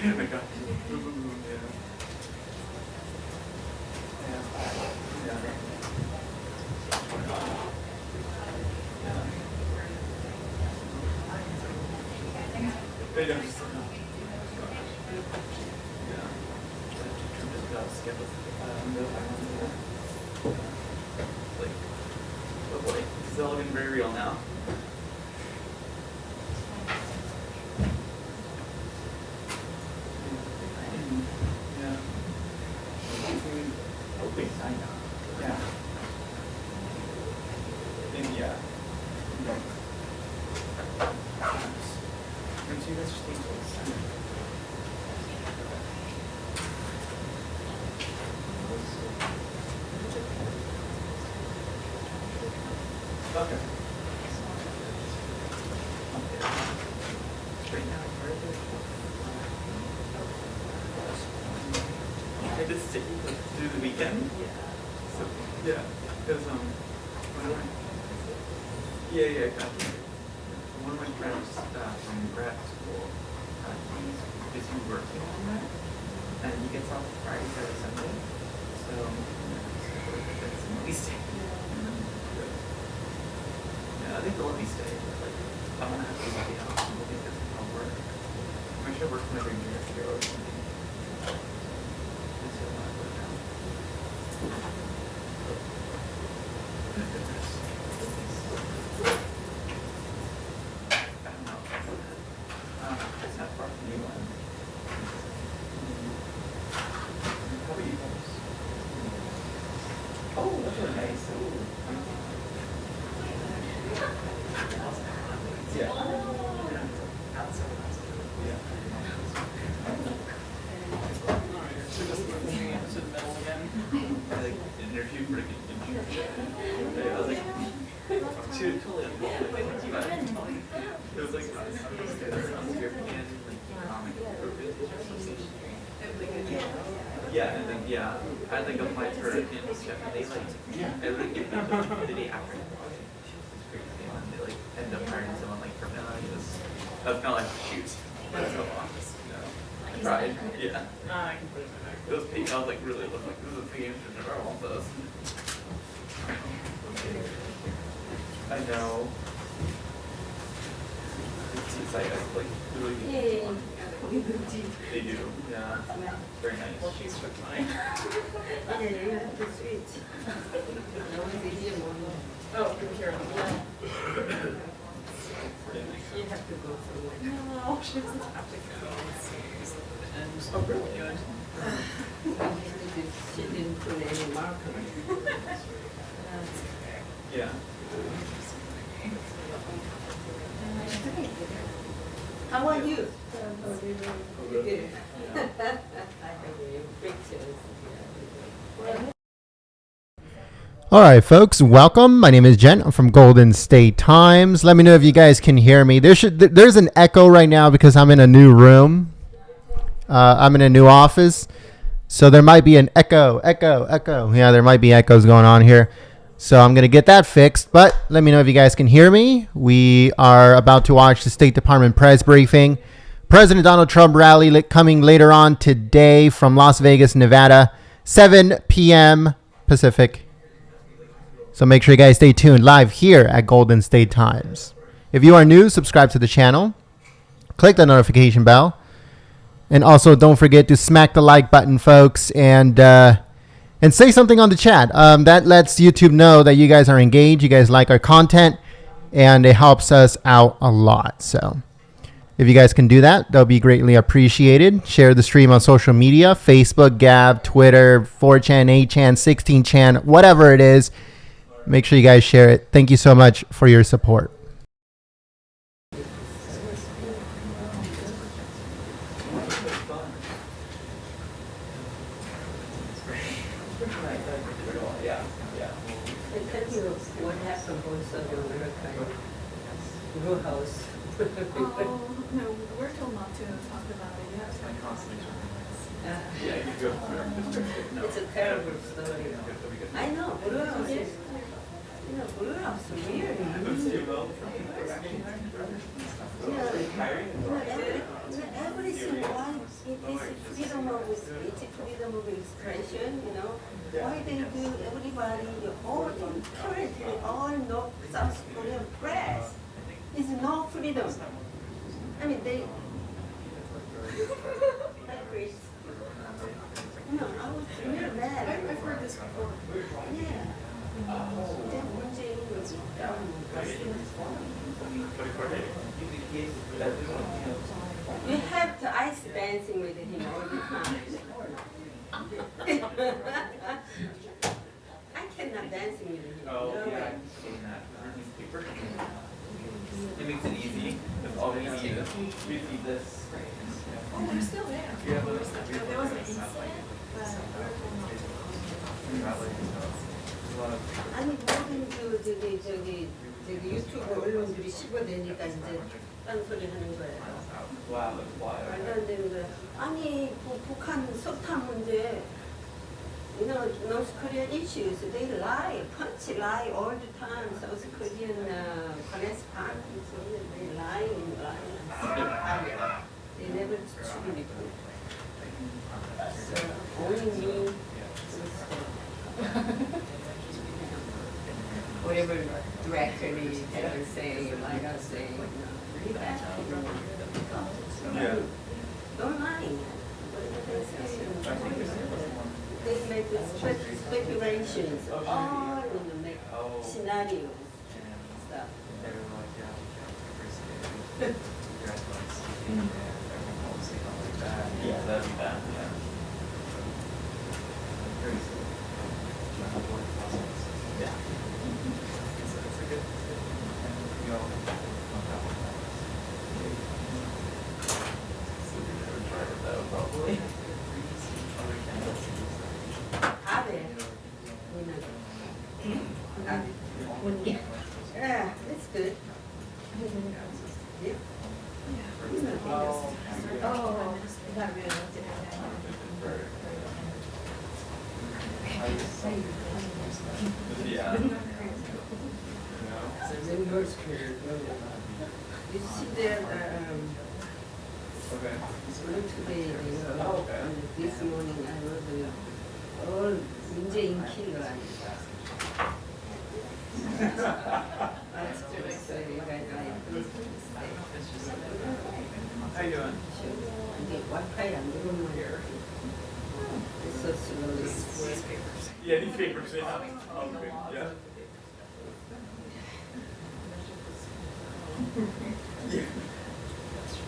Oh my god. This is all getting very real now. Okay. I just sit through the weekend. So yeah, because yeah, exactly. One of my friends from grad school, he's busy working on that, and he gets off Friday, Saturday, Sunday. So that's at least. I think they'll let me stay, but like, I'm gonna have to be out. I think that's how I'll work. I should work for my dream year or something. That's what I want to work out. I don't know. It's not far from you, one. How about you guys? Oh, that's really nice. Yeah. So just moving into the middle again. I like interviewed for a good internship. I was like, she was totally unbelievable. It was like, European Economic Association. Yeah, and then I had like applied for an internship, and they like, I would give me the day after. They like end up hiring someone like from I was kind of like, shoot, that's so long. tried. Yeah. I can put it in my bag. It was pink. I was like, really look like this is a pink instrument. I want those. I know. It's like really. They do. Yeah. Very nice. Well, she's took mine. Yeah, you have to switch. Oh, from here on. You have to go somewhere. No, she doesn't have to go. And oh, really good. She didn't put any marker. Yeah. How are you? Good. I have your pictures. All right, folks, welcome. My name is Jen. I'm from Golden State Times. Let me know if you guys can hear me. There's an echo right now because I'm in a new room. I'm in a new office. So there might be an echo. Yeah, there might be echoes going on here. So I'm going to get that fixed. But let me know if you guys can hear me. We are about to watch the State Department press briefing. President Donald Trump rally coming later on today from Las Vegas, Nevada, 7 p.m. Pacific. So make sure you guys stay tuned live here at Golden State Times. If you are new, subscribe to the channel. Click the notification bell. And also don't forget to smack the like button, folks, and say something on the chat. That lets YouTube know that you guys are engaged, you guys like our content, and it helps us out a lot. So if you guys can do that, that'll be greatly appreciated. Share the stream on social media, Facebook, Gab, Twitter, 4chan, 8chan, 16chan, whatever it is. Make sure you guys share it. Thank you so much for your support. What happened was of America row house. No, we're told not to talk about it yet. Yeah, you go through. It's a terrible story. I know, row house is, row house is weird. Everything, why it is freedom of speech, freedom of expression, why they do everybody, all currently all no South Korean press is no freedom. I mean they I was really mad. I've heard this before. Yeah. You have to ice dancing with him all the time. I cannot dance with him. Oh, No yeah. way. Paper. It makes it easy. That's all we need is we see this. Oh, we're still there. Yeah, There was an incident, but we're told not to. 아니 모든 저기 유튜브 언론들이 씹어대니까 이제 딴 소리 하는 거예요. Wow, that's wild. 말도 안 되는 거야. 아니 북한 석탄 문제, North Korean issues, they lie, lie all the time. South Korean correspondents, they lie. They never truly prove. So only me. Whatever directly they were saying, like I was saying, leave that. Yeah. Don't lie. They make speculations, all in the scenarios stuff. Yeah, that'd be bad. Yeah. Yeah. It's a good. You know, never tried it though, probably. Yeah, it's good. Yeah. Oh, that really Yeah. You see there, Okay. Only today, Oh, okay. and this morning I was all 문재인 killer. So you guys like this. How you doing? 이게 와이파이 안 들어오면 it's so slowly. Yeah, these papers. Yeah. Okay. Yeah. Yeah.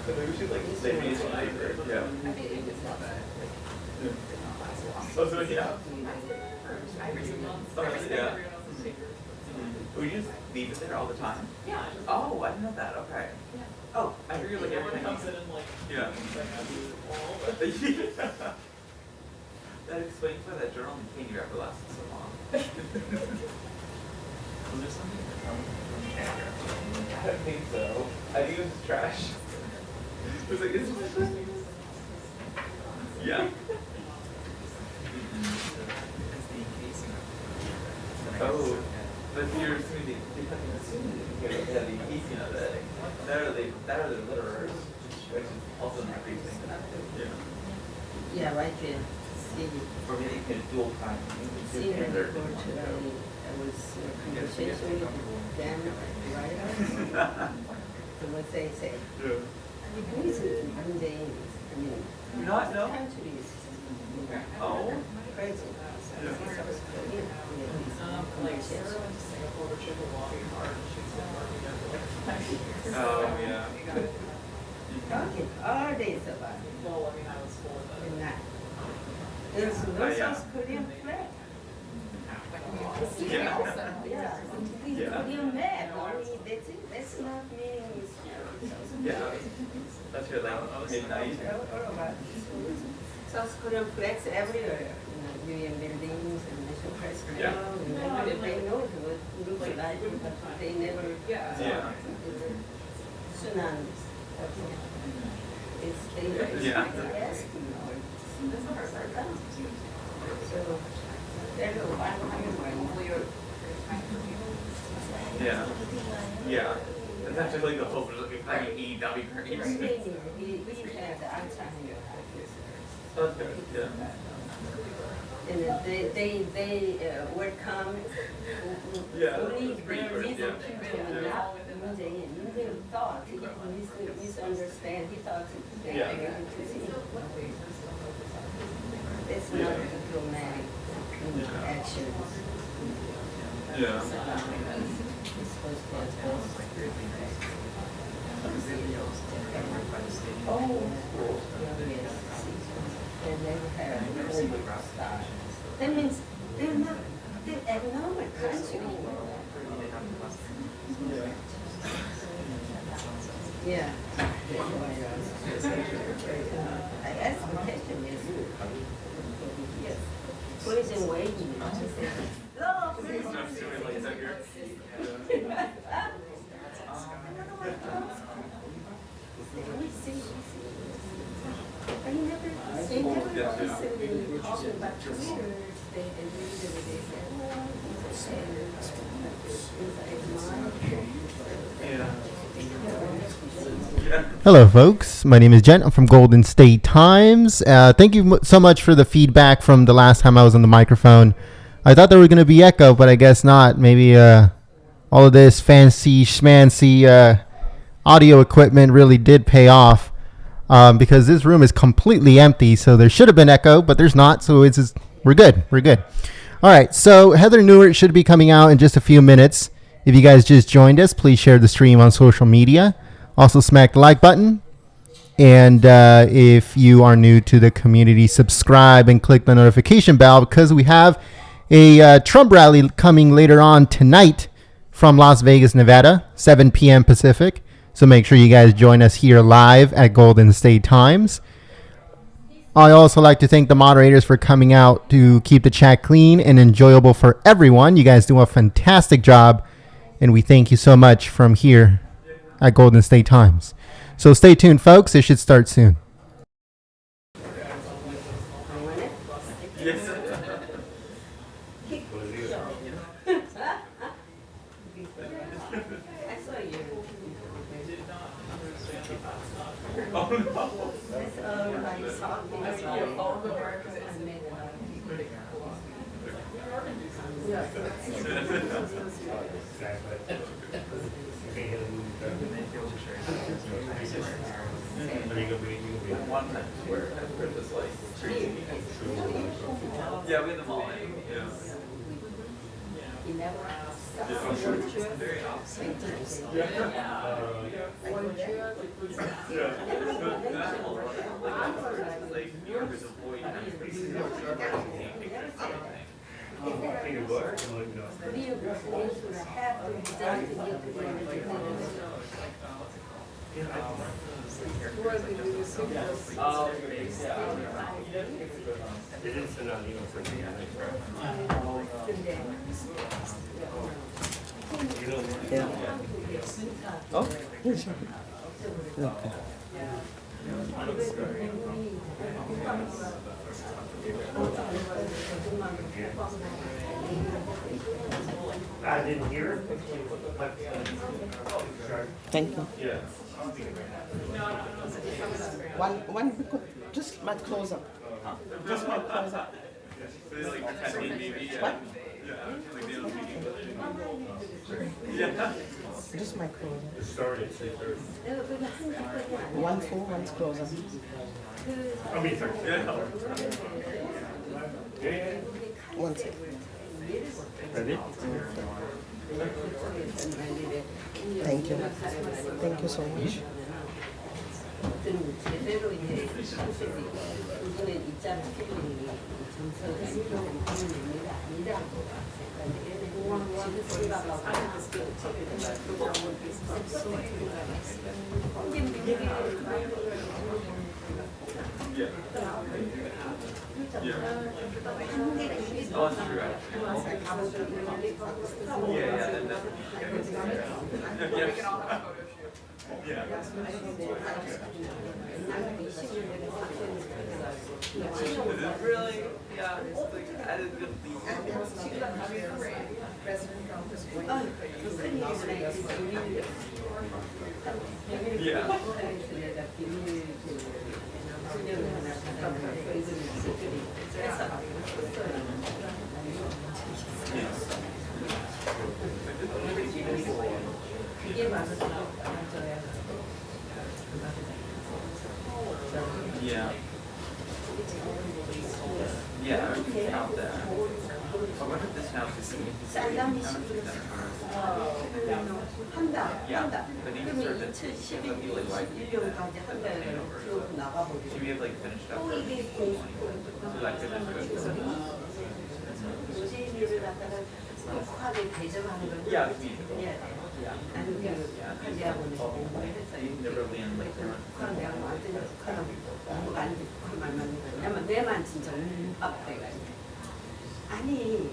So maybe we should like say me some paper. Yeah. Oh, so yeah. Oh, yeah. Would you just leave it there all the time? Yeah. Oh, I didn't know that. Okay. Oh, I figured like everything else. Yeah. That explains why that journal candy wrapper lasted so long. Was there something in the candy wrapper? I don't think so. I think it was just trash. It was like, is this supposed to be? Yeah. Oh, but you're assuming they fucking assume that they have the casing of it. That are the litterers, which is also not reasoning. Yeah. Yeah, right there. See, Or maybe you can dual time. see the report today. I was conversation with them, right? So what they say. Yeah. Who is Monday? I mean, Not no. countries. Oh. Crazy. Oh yeah. Talking all days about it. And that. There's no South Korean flag. Yeah. Yeah, Yeah. Korean map. Only that's it. That's not meaning. Yeah. That's your like midnight. All about South Korean flags everywhere. UN buildings and National Press Club. Yeah. They know what it looks like, but they never. Yeah. Sunan. It's they Yeah. asking. So they're the one. Yeah. Yeah. That's actually like the hope of like having E, that'd be great. We had the Alzheimer. That's good. Yeah. And they welcome Yeah. only Pretty their good, reason yeah. people not Moon-jae-in. Moon-jae-in thought he misunderstand. He thought they Yeah. were able to see. It's not diplomatic action. Yeah. It's supposed to Oh, cool. They never have overstart. That means they're not, they're abnormal country. Yeah. I asked the question yes. Poison waiting. No, please. Not super late out here. We see. I never considered talking about Twitter. They agree that they said, well, it's Yeah. Hello, folks. My name is Jen. I'm from Golden State Times. Thank you so much for the feedback from the last time I was on the microphone. I thought there were going to be echo, but I guess not. Maybe all of this fancy schmancy audio equipment really did pay off because this room is completely empty. So there should have been echo, but there's not. So it's just, we're good. We're good. All right. So Heather Nauert should be coming out in just a few minutes. If you guys just joined us, please share the stream on social media. Also, smack the like button. And if you are new to the community, subscribe and click the notification bell because we have a Trump rally coming later on tonight from Las Vegas, Nevada, 7 p.m. Pacific. So make sure you guys join us here live at Golden State Times. I also like to thank the moderators for coming out to keep the chat clean and enjoyable for everyone. You guys do a fantastic job. And we thank you so much from here at Golden State Times. So stay tuned, folks. It should start soon. Yes. I saw you. Oh no. That's all my thought. All of America is One time where it was like crazy. Yeah, we had them all in. Yeah. You never Very opposite. Like New York is a void. Oh? Okay. I didn't hear it. Thank you. Yeah. One, just my close up. Just my close up. So they like pretending maybe. What? Yeah. Like they don't speak English. Yeah. Just my close up. It started at 3:30. One full, one's close up. I mean, 30. Yeah. One second. Ready? Thank you. Thank you so much. 제대로 이제 이번에 입장 필름이 정서가 있는 아니라고 Yeah. Yeah. Oh, that's true. Yeah, yeah. Yeah. Is it really? Yeah. It's like I didn't Yeah. Yeah. Yeah, I would count that. I wonder if this house is 한다. 그러면 2011년까지 한 달을 키우고 나가버리고 Should we have like finished up? 또 이게 Like finished 요새일을 갖다가 북한에 대접하는 걸 Yeah, we 해야 돼. 아니 북한 대학원에서 공부를 했어요. never been like 북한 대학원 왔더니 북한은 공부가 안 돼. 북한 말만 왜냐면 내만 진짜 압대가 아니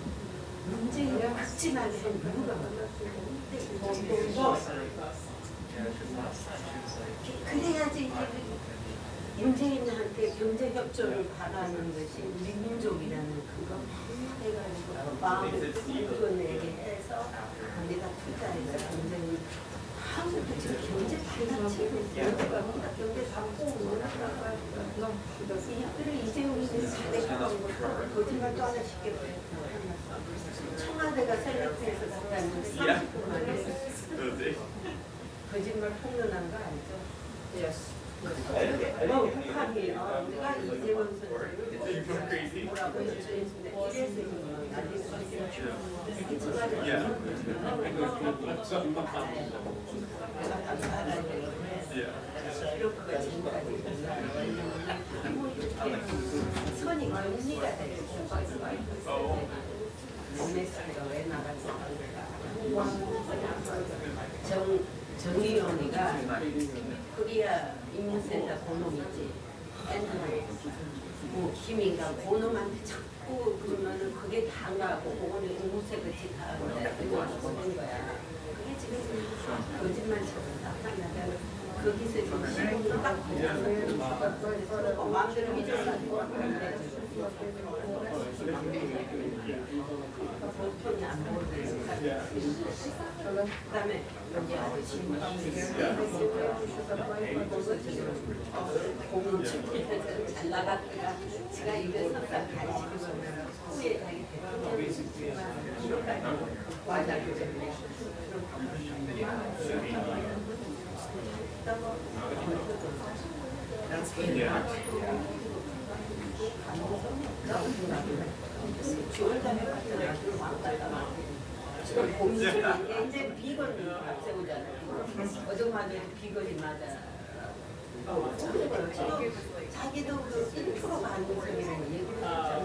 문재인이 박진하게 한 이유가 그래야지 문재인한테 경제협조를 바라는 것이 우리 민족이라는 그거 해가지고 마음을 이겨내게 해서 우리가 투자해서 굉장히 한국도 지금 경제 발전치고 있어요. 경제 잡고 오느라고 이들을 이재용이 잘해가는 것도 거짓말도 하나 쉽게 청와대가 셀렉트해서 갔다는 30분 만에 거짓말 폭로난 거 알죠? 북한이 우리가 이재용 선수를 뭐라고 했는데 이래서 난리가 선이 정리가 돼요. MS가 왜 나갔을까? 정의용이가 코리아 인문센터 본놈이지. 뭐 김인가 본놈한테 자꾸 그러면은 그게 다가고 그거는 인문세같이 다 보는 거야. 그게 지금 거짓말처럼 나타나면 거기서 지금 딱 보면 마음대로 믿어가지고 보통이 안 보이는 그다음에 여기 아저씨 공은 출퇴해서 잘 나갔다가 제가 이거 석사 가르치고 후에 자기 대통령이 와가지고 이제 비건이 앞세우잖아요. 어정마도 비건이마다 자기도 그 1%가 안 되는 얘기를 했잖아.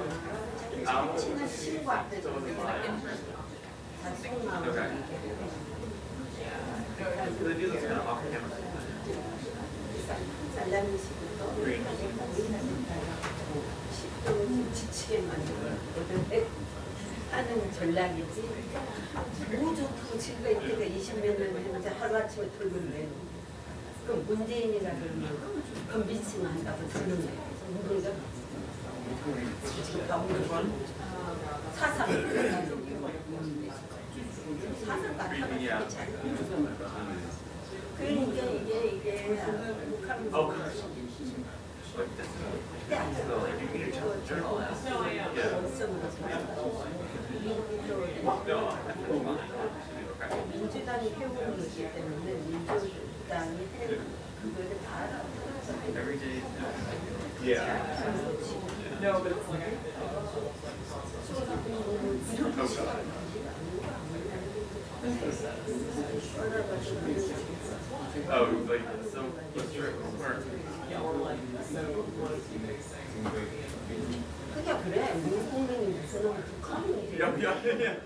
자기 친한 친구 앞에서 자기 속마음을 살라미식부터 지치게 만들고 하는 전략이지. 뭐 좋다고 지금 이때가 20몇 년 했는데 하루아침에 돌겠네. 그럼 문재인이라 그러면 그럼 미칭 한다고 듣는 거예요. 우리가 지금 나오는 건 사상 같아서 잘 그러니까 이게 북한 민주당이 해오는 것이기 때문에 민주당이 그거를 다 Oh, like so smart. 그냥 그래. 우리 국민이 무슨 북한이 Yeah, yeah, yeah.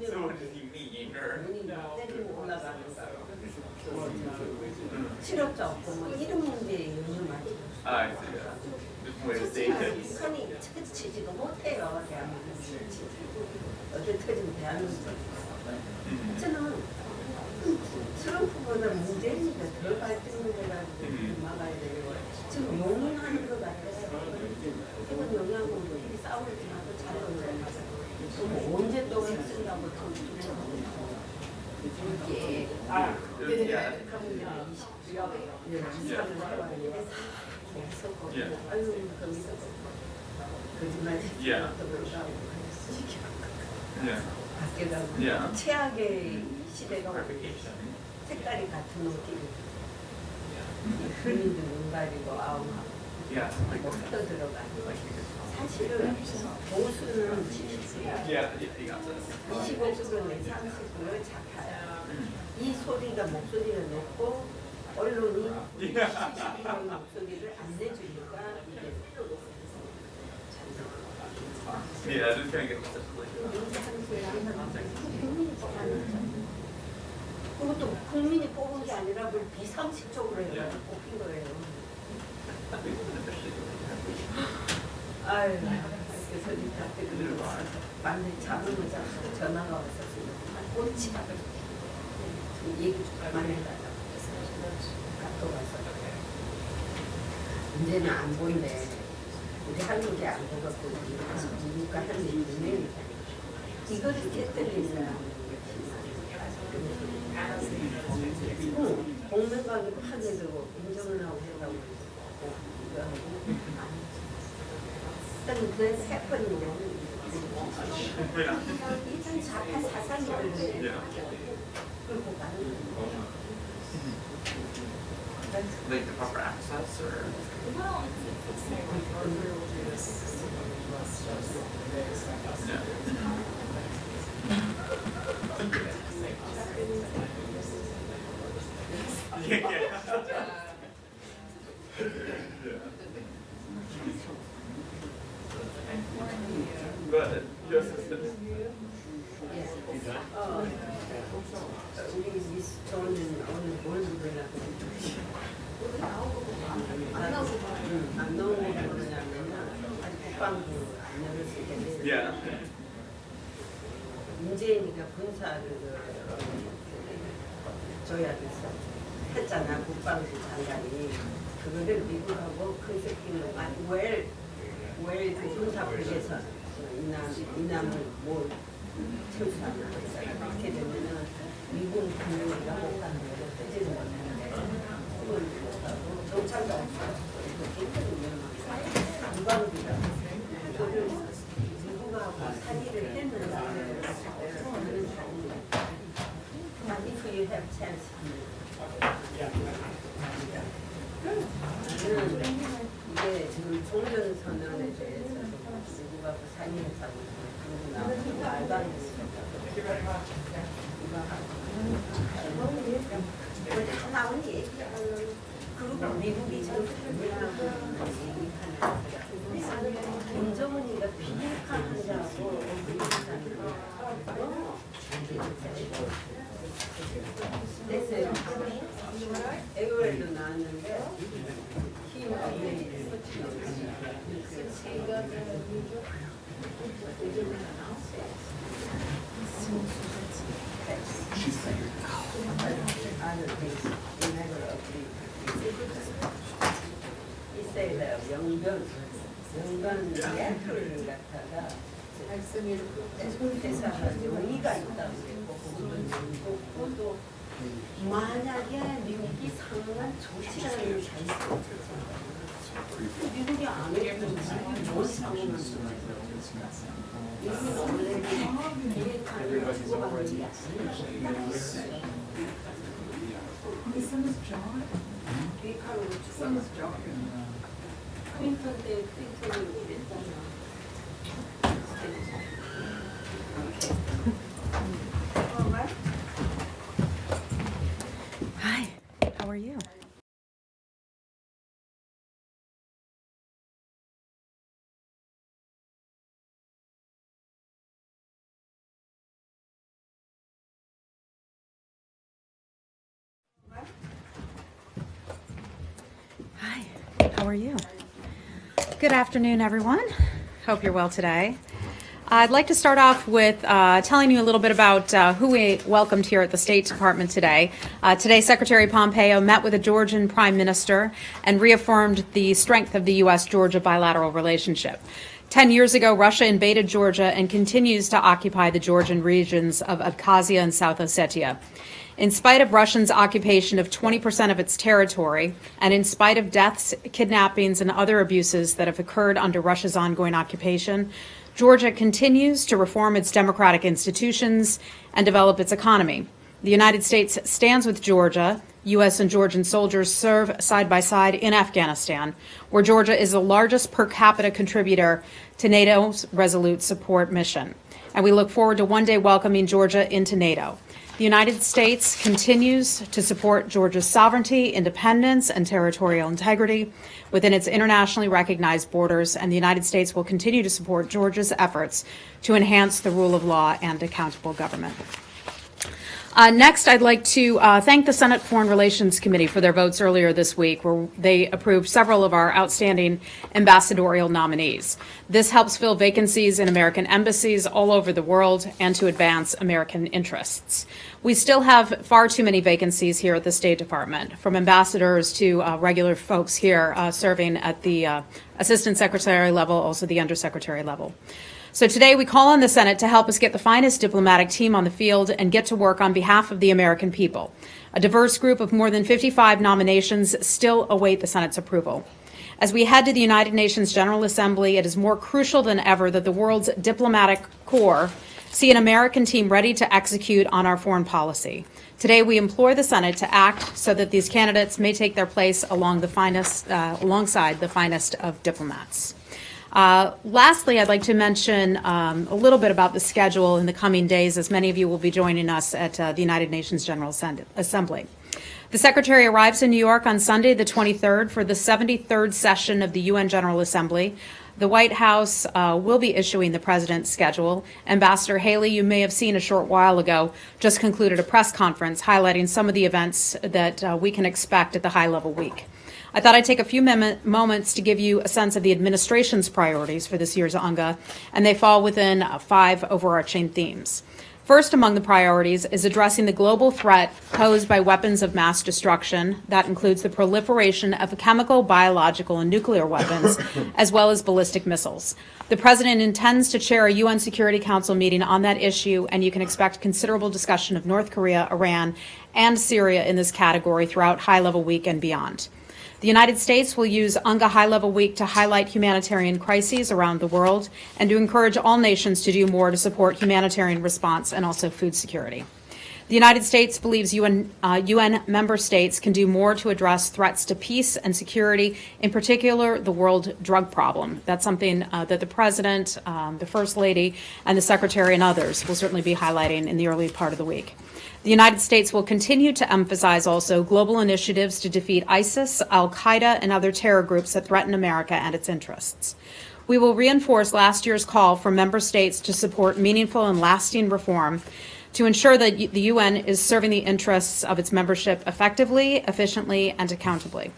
So what does he mean, or? 때리고 올라가는 거. 실업자 없고 뭐 이런 문제에 연연하지. I see. Just way to say it. 북한이 치지도 못해요. 대한민국 어디 터지면 대한민국. 저는 트럼프보다 문재인이가 더 발전돼가지고 막아야 되고 지금 용인하는 것 같아요. 이건 영향으로 싸우지 마도 잘하는 거예요. 언제 또 쓴다고 이게 Yeah. 최악의 시대가 색깔이 같은 옷이 국민들 눈 가리고 아웅하고 목도 들어가고 사실은 보수는 70%야. Yeah, you got this. 25%는 30%를 착하야. 이 소리가 목소리가 높고 언론이 70%의 목소리를 안 내주니까 이게 Yeah, just trying to get this. 국민이 뽑았는 거죠. 그것도 국민이 뽑은 게 아니라 뭘 비상식적으로 해가지고 뽑힌 거예요. 아유, 그래서 그때 만날 잠을 못 자서 전화가 왔었어요. 꼴찌가 얘기 좀 많이 해달라고 그래서 갔다 와서 이제는 안 보이네. 우리 한국에 안 보겠고 미국과 한국이 이거를 깨뜨리는 공명가지고 하늘도 인정을 하고 해가고 이거 하고 일단 그래서 해버리면 2048 사상이 끌고 가는 거예요. Like the proper access, or? Well, it's saying like Arthur will do this. Go ahead. Yes. 우리 미스 저는 오늘 뭘 부르려고 안 나오고 그러냐면 아직 국방부 안 열었을 텐데 Yeah. 문재인이가 군사를 줘야 돼서 했잖아. 국방부 장관이 그거를 미국하고 그 새끼는 왜 왜 군사국에서 이남을 뭐 철수하는 거잖아. 그렇게 되면은 미군 군용기가 못 가는 거죠. 어쨌든 그건 경찰도 없어. 누가입니다. 이거를 누구가 사기를 했는지 if you have chance. 이게 지금 종전선언에 대해서 누가 사기했다고 나오고 말도 안 됐었다고 이거 다 나온 얘기야. 그리고 미국이 지금 김정은이가 비핵화 하자고 됐어요. 에어에도 나왔는데 힘이 이스라엘 영변 리액터를 갖다가 대사가 용의가 있다고 그것도 만약에 미국이 상응한 조치라는 게 있어요. 미국이 안 해주면 못 상응한 거죠. 미국은 원래 비핵화를 주고받는 게 아니에요. 비핵화로 주고받는 클린턴 때 클린턴이 그랬잖아. Hi, how are you? Hi, how are you? Good afternoon, everyone. Hope you're well today. I'd like to start off with telling you a little bit about who we welcomed here at the State Department today. Today, Secretary Pompeo met with the Georgian Prime Minister and reaffirmed the strength of the U.S.-Georgia bilateral relationship. 10 years ago, Russia invaded Georgia and continues to occupy the Georgian regions of Abkhazia and South Ossetia. In spite of Russia's occupation of 20% of its territory, and in spite of deaths, kidnappings, and other abuses that have occurred under Russia's ongoing occupation, Georgia continues to reform its democratic institutions and develop its economy. The United States stands with Georgia. U.S. and Georgian soldiers serve side by side in Afghanistan, where Georgia is the largest per capita contributor to NATO's Resolute Support mission. And we look forward to one day welcoming Georgia into NATO. The United States continues to support Georgia's sovereignty, independence, and territorial integrity within its internationally recognized borders, and the United States will continue to support Georgia's efforts to enhance the rule of law and accountable government. Next, I'd like to thank the Senate Foreign Relations Committee for their votes earlier this week, where they approved several of our outstanding ambassadorial nominees. This helps fill vacancies in American embassies all over the world and to advance American interests. We still have far too many vacancies here at the State Department, from ambassadors to regular folks here serving at the Assistant Secretary level, also the Undersecretary level. So today we call on the Senate to help us get the finest diplomatic team on the field and get to work on behalf of the American people. A diverse group of more than 55 nominations still await the Senate's approval. As we head to the United Nations General Assembly, it is more crucial than ever that the world's diplomatic corps see an American team ready to execute on our foreign policy. Today we implore the Senate to act so that these candidates may take their place alongside the finest of diplomats. Lastly, I'd like to mention a little bit about the schedule in the coming days, as many of you will be joining us at the United Nations General Assembly. The Secretary arrives in New York on Sunday, the 23rd, for the 73rd session of the UN General Assembly. The White House will be issuing the President's schedule. Ambassador Haley, you may have seen a short while ago, just concluded a press conference highlighting some of the events that we can expect at the high-level week. I thought I'd take a few moments to give you a sense of the administration's priorities for this year's UNGA, and they fall within 5 overarching themes. First among the priorities is addressing the global threat posed by weapons of mass destruction. That includes the proliferation of chemical, biological, and nuclear weapons, as well as ballistic missiles. The President intends to chair a UN Security Council meeting on that issue, and you can expect considerable discussion of North Korea, Iran, and Syria in this category throughout High-Level Week and beyond. The United States will use UNGA High-Level Week to highlight humanitarian crises around the world and to encourage all nations to do more to support humanitarian response and also food security. The United States believes UN member states can do more to address threats to peace and security, in particular the world drug problem. That's something that the President, the First Lady, and the Secretary and others will certainly be highlighting in the early part of the week. The United States will continue to emphasize also global initiatives to defeat ISIS, al-Qaeda, and other terror groups that threaten America and its interests. We will reinforce last year's call for member states to support meaningful and lasting reform to ensure that the UN is serving the interests of its membership effectively, efficiently, and accountably.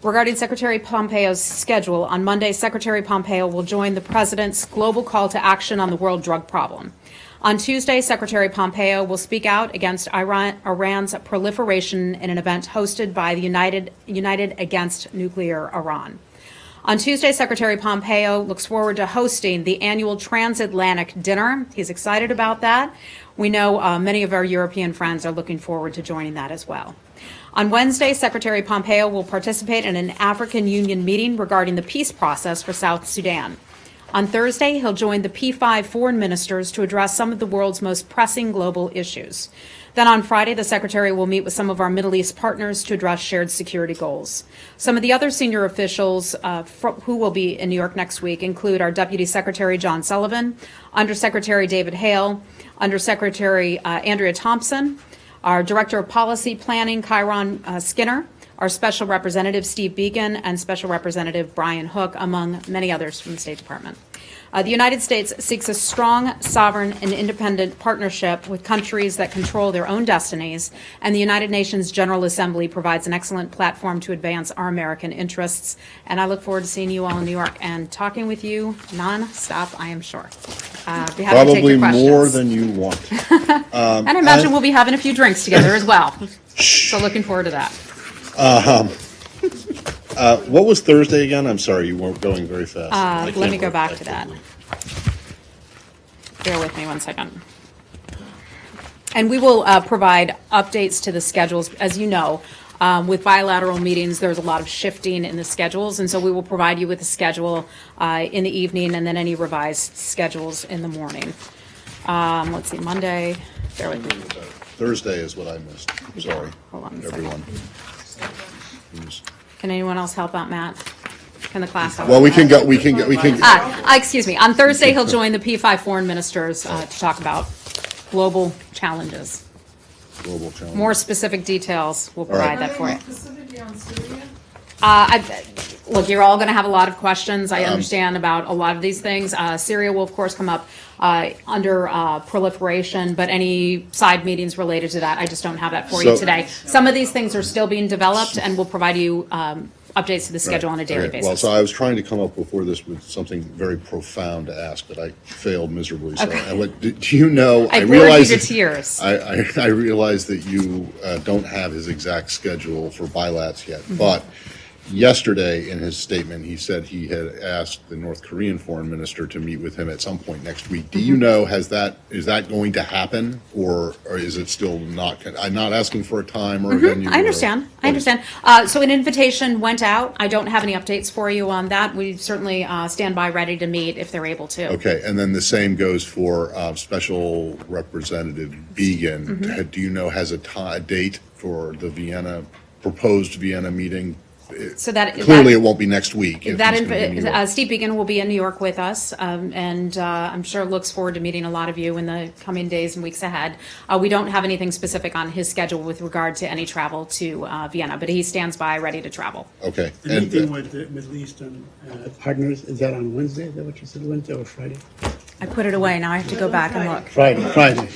Regarding Secretary Pompeo's schedule, on Monday, Secretary Pompeo will join the President's global call to action on the world drug problem. On Tuesday, Secretary Pompeo will speak out against Iran's proliferation in an event hosted by the United Against Nuclear Iran. On Tuesday, Secretary Pompeo looks forward to hosting the annual Transatlantic Dinner. He's excited about that. We know many of our European friends are looking forward to joining that as well. On Wednesday, Secretary Pompeo will participate in an African Union meeting regarding the peace process for South Sudan. On Thursday, he'll join the P5 foreign ministers to address some of the world's most pressing global issues. Then on Friday, the Secretary will meet with some of our Middle East partners to address shared security goals. Some of the other senior officials who will be in New York next week include our Deputy Secretary John Sullivan, Undersecretary David Hale, Undersecretary Andrea Thompson, our Director of Policy Planning, Kyron Skinner, our Special Representative Steve Beacon, and Special Representative Brian Hook, among many others from the State Department. The United States seeks a strong, sovereign, and independent partnership with countries that control their own destinies, and the United Nations General Assembly provides an excellent platform to advance our American interests. And I look forward to seeing you all in New York and talking with you non-stop, I am sure. Be happy to take Probably your questions. more than you want. And I imagine we'll be having a few drinks together as well. So looking forward to that. What was Thursday again? I'm sorry, you weren't going very fast. Let me go back to that. Bear with me one second. And we will provide updates to the schedules. As you know, with bilateral meetings, there's a lot of shifting in the schedules, and so we will provide you with a schedule in the evening and then any revised schedules in the morning. Let's see, Monday, bear with me. Thursday is what I missed. Sorry, Hold on a second. everyone. Who's- Can anyone else help out, Matt? Can the class help? Well, we can go. Excuse me. On Thursday, he'll join the P5 foreign ministers to talk about global challenges. Global challenge. More specific details, we'll provide that for you. Specifically on Syria? Look, you're all going to have a lot of questions. I understand about a lot of these things. Syria will, of course, come up under proliferation, but any side meetings related to that, I just don't have that for you today. Some of these things are still being developed, and we'll provide you updates to the schedule on a daily basis. Well, so I was trying to come up before this with something very profound to ask, but I failed miserably. So, do you know? I realize you to tears. I realize that you don't have his exact schedule for bilats yet, but yesterday in his statement, he said he had asked the North Korean foreign minister to meet with him at some point next week. Do you know, is that going to happen, or is it still not? I'm not asking for a time or a venue. I understand. So an invitation went out. I don't have any updates for you on that. We certainly stand by ready to meet if they're able to. Okay, and then the same goes for Special Representative Began. Do you know, has a date for the proposed Vienna meeting? So that clearly it won't be next week. Steve Beacon will be in New York with us, and I'm sure looks forward to meeting a lot of you in the coming days and weeks ahead. We don't have anything specific on his schedule with regard to any travel to Vienna, but he stands by ready to travel. Okay. The meeting with the Middle Eastern partners, is that on Wednesday? Is that what you said, Wednesday or Friday? I put it away. Now I have to go back and look. Friday,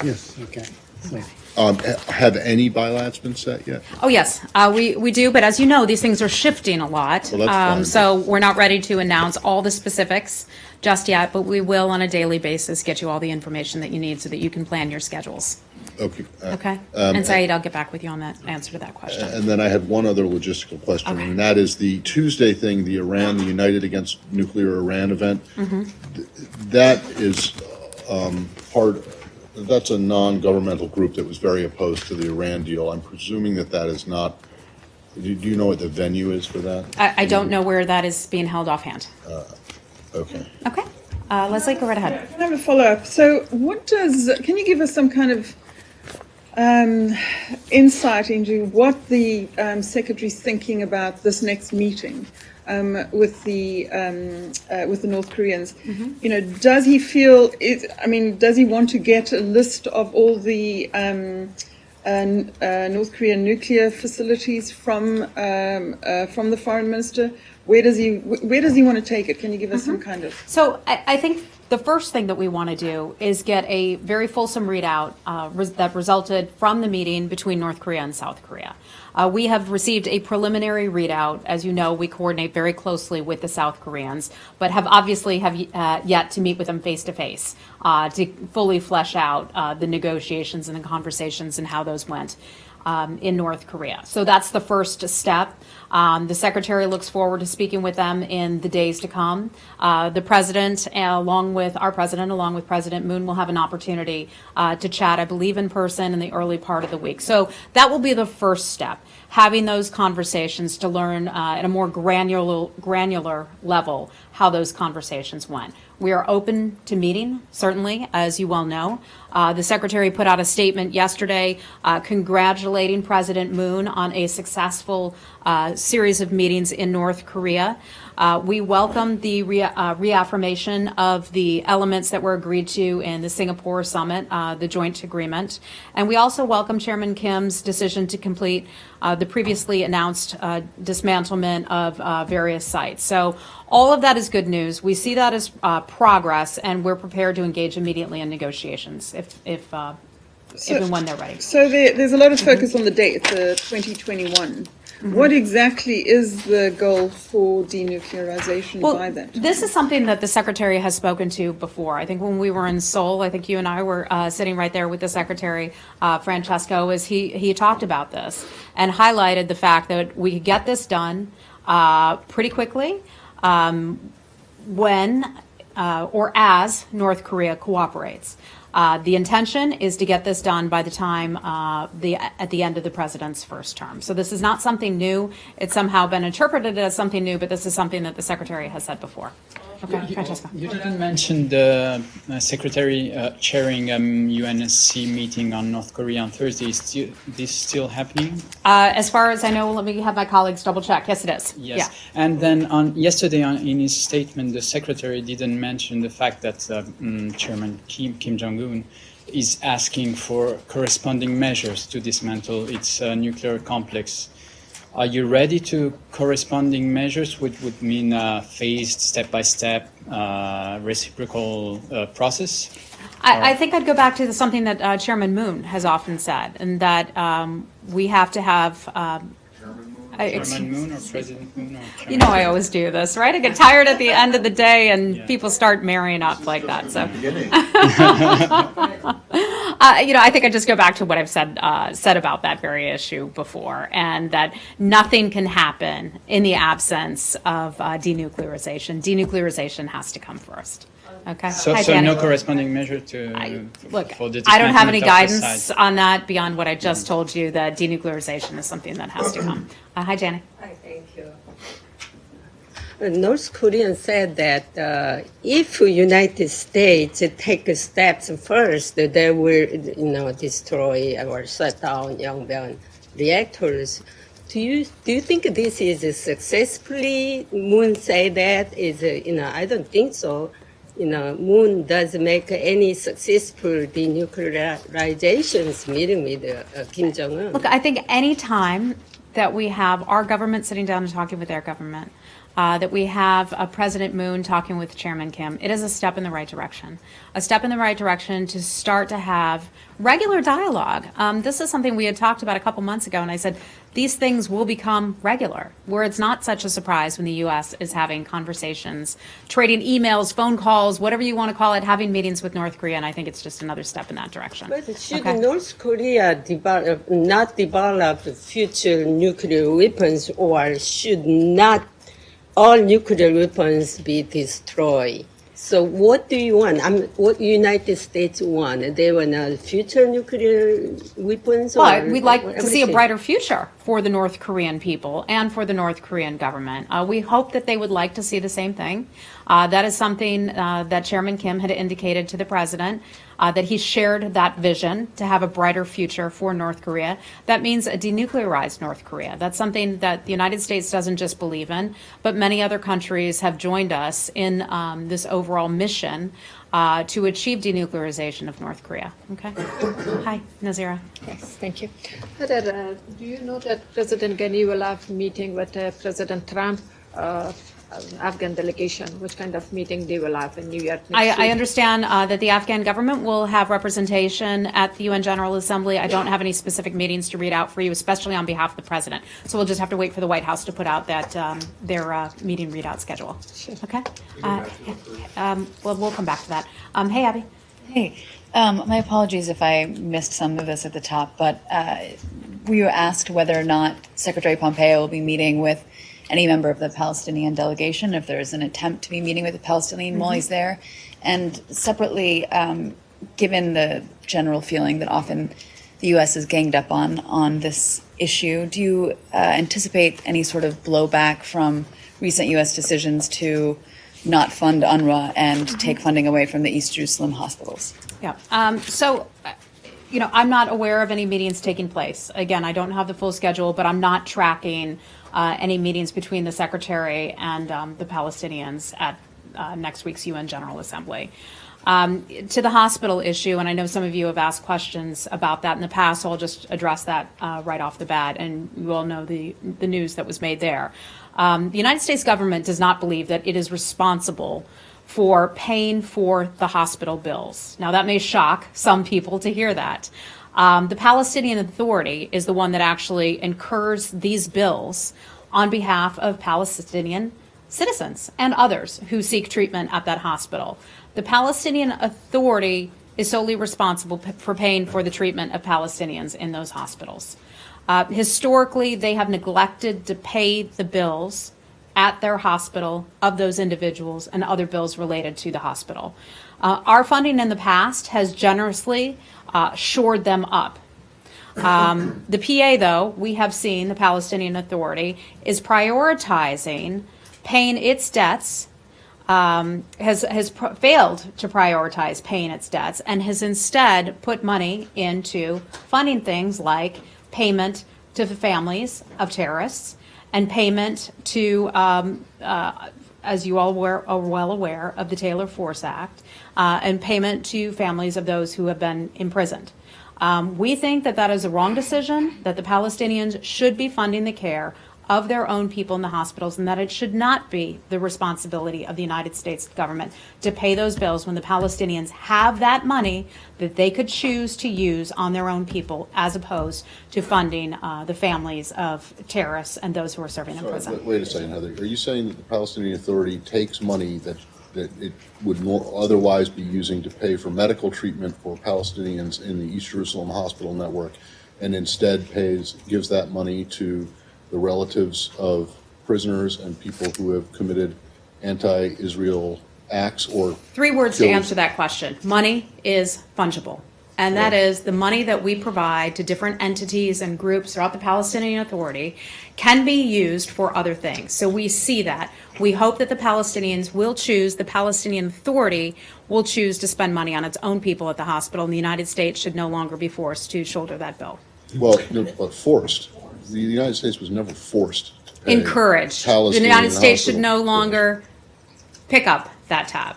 yes, okay. So, Have any bilats been set yet? Oh, yes, we do, but as you know, these things are shifting a lot. Well, that's fine. So we're not ready to announce all the specifics just yet, but we will on a daily basis get you all the information that you need so that you can plan your schedules. Okay. Okay? And Saeed, I'll get back with you on that answer to that question. And then I had one other logistical question, Okay. and that is the Tuesday thing, the United Against Nuclear Iran event. That is that's a non-governmental group that was very opposed to the Iran deal. I'm presuming that is not, do you know what the venue is for that? I don't know where that is being held offhand. Okay. Okay. Leslie, go right ahead. I have a follow-up. So can you give us some kind of insight into what the Secretary's thinking about this next meeting with the North Koreans? You know, does he feel does he want to get a list of all the North Korean nuclear facilities from the foreign minister? Where does he want to take it? Can you give us some kind of? So I think the first thing that we want to do is get a very fulsome readout that resulted from the meeting between North Korea and South Korea. We have received a preliminary readout. As you know, we coordinate very closely with the South Koreans, but have yet to meet with them face to face to fully flesh out the negotiations and the conversations and how those went in North Korea. So that's the first step. The Secretary looks forward to speaking with them in the days to come. The President, along with President Moon, will have an opportunity to chat, I believe, in person in the early part of the week. So that will be the first step, having those conversations to learn at a more granular level how those conversations went. We are open to meeting, certainly, as you well know. The Secretary put out a statement yesterday congratulating President Moon on a successful series of meetings in North Korea. We welcome the reaffirmation of the elements that were agreed to in the Singapore summit, the joint agreement. And we also welcome Chairman Kim's decision to complete the previously announced dismantlement of various sites. So all of that is good news. We see that as progress, and we're prepared to engage immediately in negotiations if and when they're ready. So there's a lot of focus on the date, the 2021. What exactly is the goal for denuclearization by that time? This is something that the Secretary has spoken to before. I think when we were in Seoul, I think you and I were sitting right there with the Secretary, Francesco, as he talked about this and highlighted the fact that we could get this done pretty quickly when or as North Korea cooperates. The intention is to get this done by the time at the end of the president's first term. So this is not something new. It's somehow been interpreted as something new, but this is something that the Secretary has said before. Okay, Francesca. You didn't mention the Secretary chairing UNSC meeting on North Korea on Thursday. Is this still happening? As far as I know, let me have my colleagues double check. Yes, it is. Yes. Yeah. And then yesterday in his statement, the Secretary didn't mention the fact that Chairman Kim Jong-un is asking for corresponding measures to dismantle its nuclear complex. Are you ready to corresponding measures, which would mean a phased, step-by-step, reciprocal process? I think I'd go back to something that Chairman Moon has often said, and that we have to have... Chairman Moon or President Moon? Or Chairman you know I always do this, right? I get tired at the end of the day and people start marrying up like that. So, I think I just go back to what I've said about that very issue before, and that nothing can happen in the absence of denuclearization. Denuclearization has to come first. Okay. So Hi, no corresponding measure for the I don't have any dismantlement of the guidance site. on that beyond what I just told you, that denuclearization is something that has to come. Hi, Janet. Hi, thank you. North Korea said that if United States take steps first, they will, destroy or shut down Yongbyon reactors. Do you think this is successfully? Moon say that is, I don't think so. Moon doesn't make any successful denuclearizations meeting with Kim Jong-un. Look, I think any time that we have our government sitting down and talking with their government, that we have President Moon talking with Chairman Kim. It is a step in the right direction. A step in the right direction to start to have regular dialogue. This is something we had talked about a couple months ago, and I said these things will become regular, where it's not such a surprise when the U.S. is having conversations, trading emails, phone calls, whatever you want to call it, having meetings with North Korea, and I think it's just another step in that direction. But should Okay. North Korea not develop future nuclear weapons, or should not all nuclear weapons be destroyed? So what do you want? What United States want? They want future nuclear weapons? But or we'd like what to see a everything? brighter future for the North Korean people and for the North Korean government. We hope that they would like to see the same thing. That is something that Chairman Kim had indicated to the president, that he shared that vision to have a brighter future for North Korea. That means a denuclearized North Korea. That's something that the United States doesn't just believe in, but many other countries have joined us in this overall mission to achieve denuclearization of North Korea. Okay. Hi, Nazira. Yes, thank you. Do you know that President Ghani will have a meeting with President Trump, Afghan delegation? Which kind of meeting they will have in New York next I week? understand that the Afghan government will have representation at the UN General Assembly. I don't have any specific meetings to read out for you, especially on behalf of the president. So we'll just have to wait for the White House to put out that their meeting readout schedule. Sure. Okay. Well, we'll come back to that. Hey, Abby. Hey, my apologies if I missed some of this at the top, but we were asked whether or not Secretary Pompeo will be meeting with any member of the Palestinian delegation, if there's an attempt to be meeting with the Palestinian while he's there. And separately, given the general feeling that often the U.S. is ganged up on this issue, do you anticipate any sort of blowback from recent U.S. decisions to not fund UNRWA and take funding away from the East Jerusalem hospitals? Yeah. I'm not aware of any meetings taking place. Again, I don't have the full schedule, but I'm not tracking any meetings between the Secretary and the Palestinians at next week's UN General Assembly. To the hospital issue, and I know some of you have asked questions about that in the past, so I'll just address that right off the bat, and you all know the news that was made there. The United States government does not believe that it is responsible for paying for the hospital bills. Now, that may shock some people to hear that. The Palestinian Authority is the one that actually incurs these bills on behalf of Palestinian citizens and others who seek treatment at that hospital. The Palestinian Authority is solely responsible for paying for the treatment of Palestinians in those hospitals. Historically, they have neglected to pay the bills at their hospital of those individuals and other bills related to the hospital. Our funding in the past has generously shored them up. The PA, though, we have seen the Palestinian Authority is prioritizing paying its debts, has failed to prioritize paying its debts, and has instead put money into funding things like payment to the families of terrorists and payment to, as you all are well aware, of the Taylor Force Act, and payment to families of those who have been imprisoned. We think that that is a wrong decision, that the Palestinians should be funding the care of their own people in the hospitals, and that it should not be the responsibility of the United States government to pay those bills when the Palestinians have that money that they could choose to use on their own people, as opposed to funding the families of terrorists and those who are serving in prison. Wait a second, Heather. Are you saying that the Palestinian Authority takes money that it would otherwise be using to pay for medical treatment for Palestinians in the East Jerusalem hospital network, and instead gives that money to the relatives of prisoners and people who have committed anti-Israel acts or Three words kills? to answer that question. Money is fungible. And that is the money that we provide to different entities and groups throughout the Palestinian Authority can be used for other things. So we see that. We hope that the Palestinians will choose, the Palestinian Authority will choose to spend money on its own people at the hospital, and the United States should no longer be forced to shoulder that bill. Well, no, but forced. The United States was never forced to pay Encouraged. The Palestinian United States should hospital no longer pick up that tab.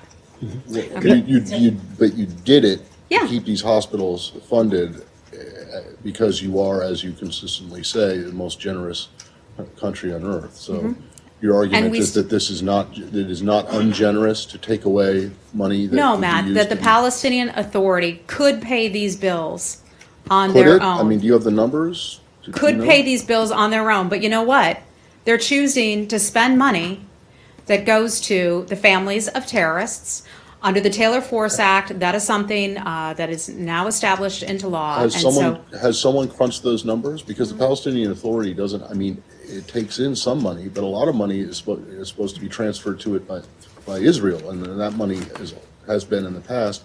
But you did it Yeah. to keep these hospitals funded because you are, as you consistently say, the most generous country on earth. So Your argument we is that it is not ungenerous to take away money that No, would be Matt, used that the to- Palestinian Authority could pay these bills on Could their it? own. I mean, do you have the numbers? Do you Could know? pay these bills on their own, but you know what? They're choosing to spend money that goes to the families of terrorists. Under the Taylor Force Act, that is something that is now established into law. Has someone crunched those numbers? Because the Palestinian Authority doesn't, I mean, it takes in some money, but a lot of money is supposed to be transferred to it by Israel, and that money has been in the past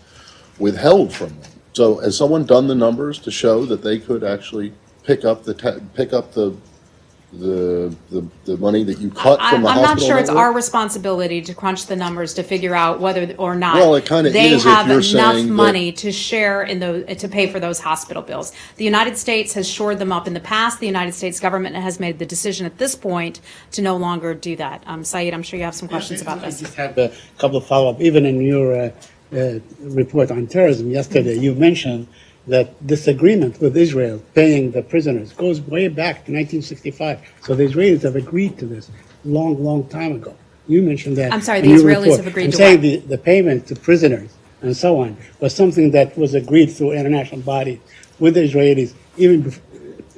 withheld from them. So has someone done the numbers to show that they could actually pick up the money that you cut from the hospital I'm not sure it's network? our responsibility to crunch the numbers to figure out whether or not Well, it kinda they is if have you're enough saying that- money to share in to pay for those hospital bills. The United States has shored them up in the past. The United States government has made the decision at this point to no longer do that. Saeed, I'm sure you have some questions about I this. just have a couple of follow-up. Even in your report on terrorism yesterday, you mentioned that this agreement with Israel paying the prisoners goes way back to 1965. So the Israelis have agreed to this long time ago. You mentioned that. I'm sorry, in the your Israelis report. have agreed I'm to saying what? the payment to prisoners and so on was something that was agreed through international bodies with the Israelis even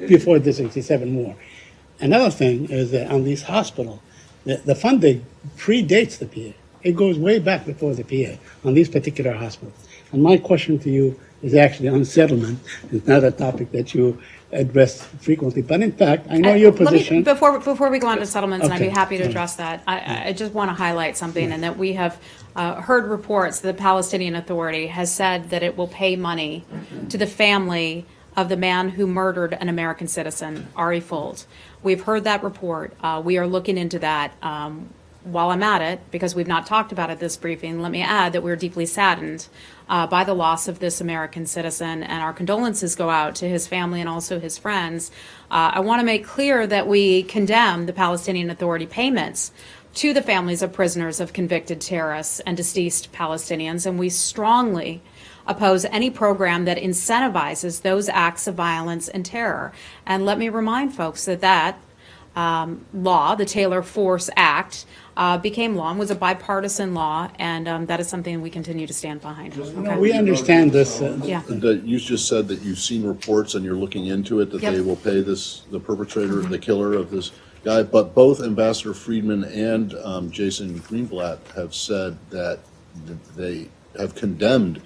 before the 67 war. Another thing is that on these hospitals, the funding predates the PA. It goes way back before the PA on these particular hospitals. And my question to you is actually on settlement. It's not a topic that you address frequently, but in fact, I know your position. Before we go on to settlements, and I'd be Okay. happy to address that, I just want to highlight something, and that we have heard reports that the Palestinian Authority has said that it will pay money to the family of the man who murdered an American citizen, Ari Fold. We've heard that report. We are looking into that. While I'm at it, because we've not talked about it this briefing, let me add that we're deeply saddened by the loss of this American citizen, and our condolences go out to his family and also his friends. I want to make clear that we condemn the Palestinian Authority payments to the families of prisoners of convicted terrorists and deceased Palestinians, and we strongly oppose any program that incentivizes those acts of violence and terror. And let me remind folks that law, the Taylor Force Act, became law and was a bipartisan law, and that is something we continue to stand behind. Okay. We understand this. Yeah. That you just said that you've seen reports and you're looking into it, that Yep. they will pay the perpetrator, the killer of this guy. But both Ambassador Friedman and Jason Greenblatt have said that they have condemned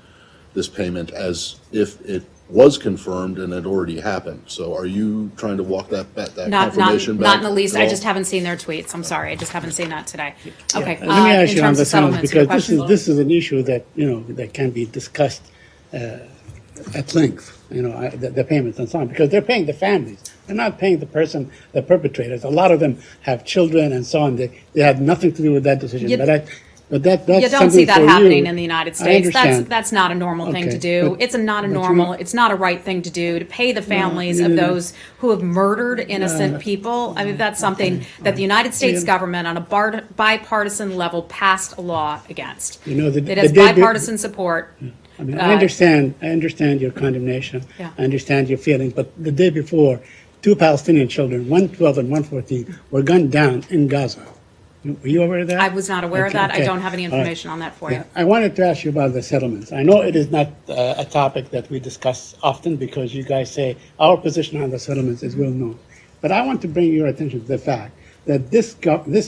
this payment as if it was confirmed and had already happened. So are you trying to walk that confirmation back? Not in the least. at I all? just haven't seen their tweets. I'm sorry. I just haven't seen that today. Okay. Let me ask in you on terms the of settlements, your because question? this is an issue that that can be discussed at length. The payments and so on, because they're paying the families. They're not paying the perpetrators. A lot of them have children and so on. They had nothing to do with that decision. But that's You don't something see that for happening you. in the United I States. understand. That's not a normal thing to Okay, do. but- It's not a but you normal. know- It's not a right thing to do to pay the families of those who have murdered innocent people. I mean, that's something that the United States government, on a bipartisan level, passed a law against. It has bipartisan support. I mean, I understand your condemnation. Yeah. I understand your feelings. But the day before, 2 Palestinian children, 112 and 114, were gunned down in Gaza. Were you aware of that? I was not aware of that. I Okay. don't have any All right. information on that for you. I wanted to ask you about the settlements. I know it is not a topic that we discuss often because you guys say our position on the settlements is well known. But I want to bring your attention to the fact that this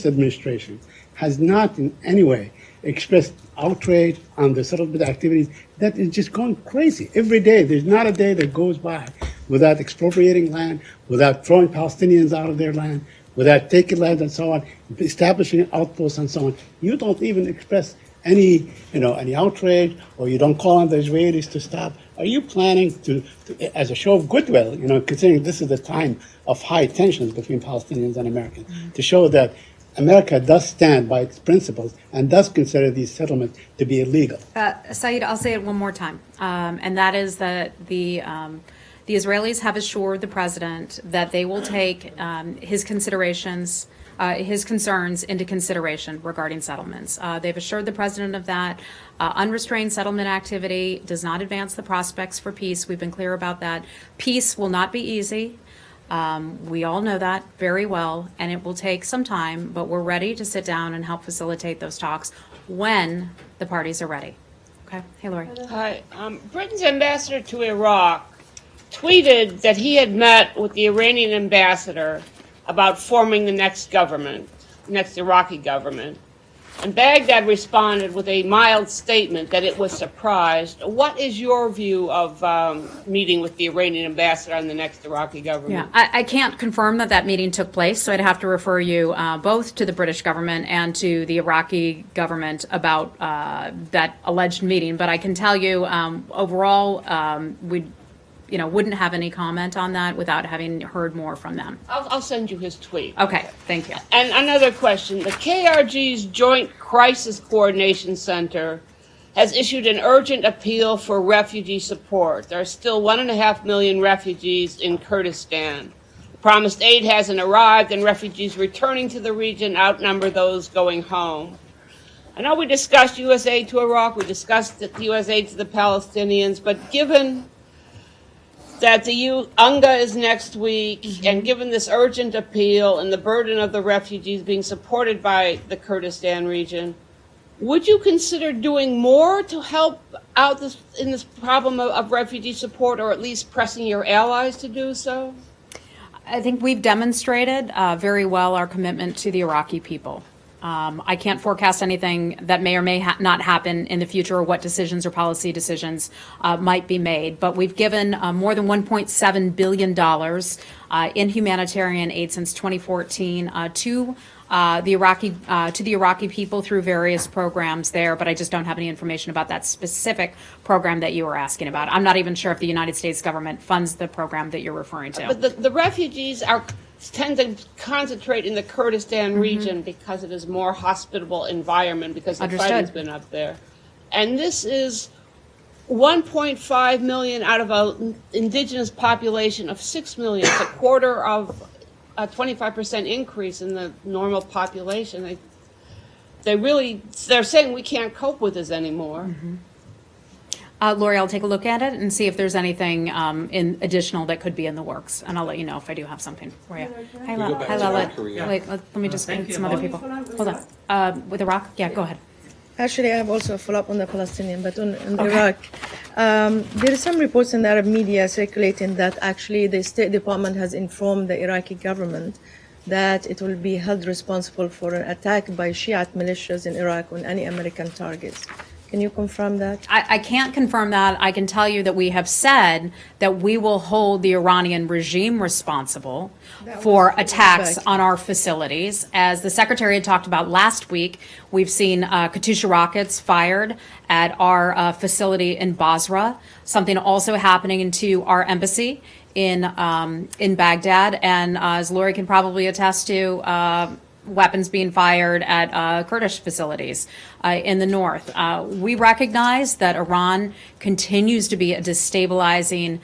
administration has not in any way expressed outrage on the settlement activities that is just going crazy. Every day, there's not a day that goes by without expropriating land, without throwing Palestinians out of their land, without taking land and so on, establishing outposts and so on. You don't even express any outrage, or you don't call on the Israelis to stop. Are you planning to as a show of goodwill, considering this is a time of high tensions between Palestinians and Americans, to show that America does stand by its principles and does consider these settlements to be illegal? Saeed, I'll say it one more time, and that is that the Israelis have assured the president that they will take his concerns into consideration regarding settlements. They've assured the president of that. Unrestrained settlement activity does not advance the prospects for peace. We've been clear about that. Peace will not be easy. We all know that very well, and it will take some time, but we're ready to sit down and help facilitate those talks when the parties are ready. Okay? Hey, Lori. Hi. Britain's ambassador to Iraq tweeted that he had met with the Iranian ambassador about forming the next government, next Iraqi government. And Baghdad responded with a mild statement that it was surprised. What is your view of meeting with the Iranian ambassador on the next Iraqi government? Yeah, I can't confirm that that meeting took place, so I'd have to refer you both to the British government and to the Iraqi government about that alleged meeting. But I can tell you, overall, we wouldn't have any comment on that without having heard more from them. I'll send you his tweet. Okay, thank you. And another question. The KRG's Joint Crisis Coordination Center has issued an urgent appeal for refugee support. There are still 1.5 million refugees in Kurdistan. The promised aid hasn't arrived, and refugees returning to the region outnumber those going home. I know we discussed U.S. aid to Iraq, we discussed the U.S. aid to the Palestinians, but given that the UNGA is next week, and given this urgent appeal and the burden of the refugees being supported by the Kurdistan region, would you consider doing more to help out in this problem of refugee support, or at least pressing your allies to do so? I think we've demonstrated very well our commitment to the Iraqi people. I can't forecast anything that may or may not happen in the future, or what decisions or policy decisions might be made. But we've given more than $1.7 billion in humanitarian aid since 2014 to the Iraqi people through various programs there. But I just don't have any information about that specific program that you were asking about. I'm not even sure if the United States government funds the program that you're referring to. But the refugees tend to concentrate in the Kurdistan region because it is more hospitable environment, because the fighting's been up there. And this is 1.5 million out of an indigenous population of 6 million. It's a quarter of a 25% increase in the normal population. They're saying we can't cope with this anymore. Lori, I'll take a look at it and see if there's anything in additional that could be in the works, and I'll let you know if I do have something for you. Hi, Lala. Wait, let me just get some other people. Hold on. With Iraq? Yeah, go ahead. Actually, I have also a follow-up on the Palestinian, but on Iraq. There are some reports in the Arab media circulating that actually the State Department has informed the Iraqi government that it will be held responsible for an attack by Shiite militias in Iraq on any American targets. Can you confirm that? I can't confirm that. I can tell you that we have said that we will hold the Iranian regime responsible for attacks on our facilities. As the Secretary had talked about last week, we've seen Katyusha rockets fired at our facility in Basra, something also happening into our embassy in Baghdad, and as Lori can probably attest to, weapons being fired at Kurdish facilities in the north. We recognize that Iran continues to be a destabilizing